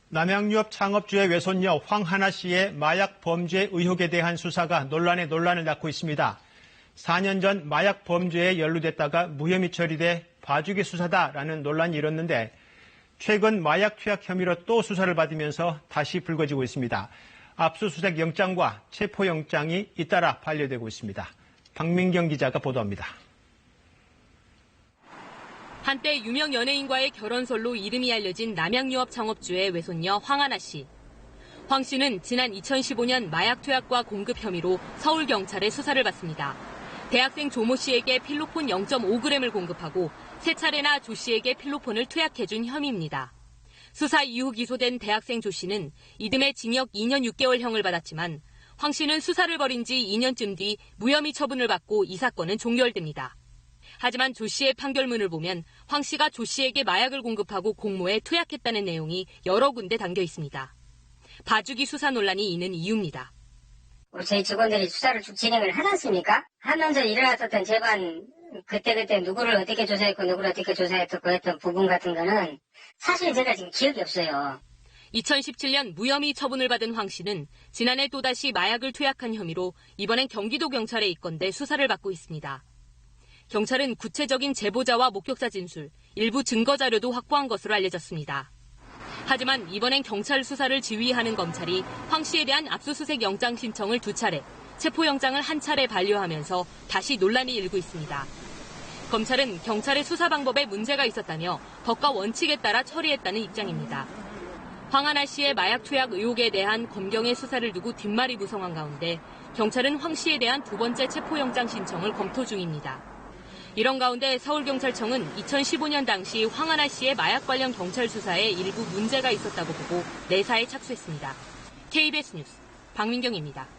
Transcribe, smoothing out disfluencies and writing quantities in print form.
남양유업 창업주의 외손녀 황하나 씨의 마약 범죄 의혹에 대한 수사가 논란에 논란을 낳고 있습니다. 4년 전 마약 범죄에 연루됐다가 무혐의 처리돼 봐주기 수사다라는 논란이 일었는데 최근 마약 투약 혐의로 또 수사를 받으면서 다시 불거지고 있습니다. 압수수색 영장과 체포영장이 잇따라 반려되고 있습니다. 박민경 기자가 보도합니다. 한때 유명 연예인과의 결혼설로 이름이 알려진 남양유업 창업주의 외손녀 황하나 씨. 황 씨는 지난 2015년 마약 투약과 공급 혐의로 서울경찰에 수사를 받습니다. 대학생 조모 씨에게 필로폰 0.5g을 공급하고 3차례나 조 씨에게 필로폰을 투약해준 혐의입니다. 수사 이후 기소된 대학생 조 씨는 이듬해 징역 2년 6개월형을 받았지만 황 씨는 수사를 벌인 지 2년쯤 뒤 무혐의 처분을 받고 이 사건은 종결됩니다. 하지만 조 씨의 판결문을 보면 황 씨가 조 씨에게 마약을 공급하고 공모에 투약했다는 내용이 여러 군데 담겨 있습니다. 봐주기 수사 논란이 있는 이유입니다. 저희 직원들이 수사를 쭉 진행을 하지 않습니까? 하면서 일어났었던 재반 그때 누구를 어떻게 조사했고 누구를 어떻게 조사했고 했던 부분 같은 거는 사실 제가 지금 기억이 없어요. 2017년 무혐의 처분을 받은 황 씨는 지난해 또다시 마약을 투약한 혐의로 이번엔 경기도 경찰에 입건돼 수사를 받고 있습니다. 경찰은 구체적인 제보자와 목격자 진술, 일부 증거 자료도 확보한 것으로 알려졌습니다. 하지만 이번엔 경찰 수사를 지휘하는 검찰이 황 씨에 대한 압수수색 영장 신청을 2차례, 체포영장을 1차례 반려하면서 다시 논란이 일고 있습니다. 검찰은 경찰의 수사 방법에 문제가 있었다며 법과 원칙에 따라 처리했다는 입장입니다. 황하나 씨의 마약 투약 의혹에 대한 검경의 수사를 두고 뒷말이 무성한 가운데 경찰은 황 씨에 대한 2번째 체포영장 신청을 검토 중입니다. 이런 가운데 서울경찰청은 2015년 당시 황하나 씨의 마약 관련 경찰 수사에 일부 문제가 있었다고 보고 내사에 착수했습니다. KBS 뉴스 박민경입니다.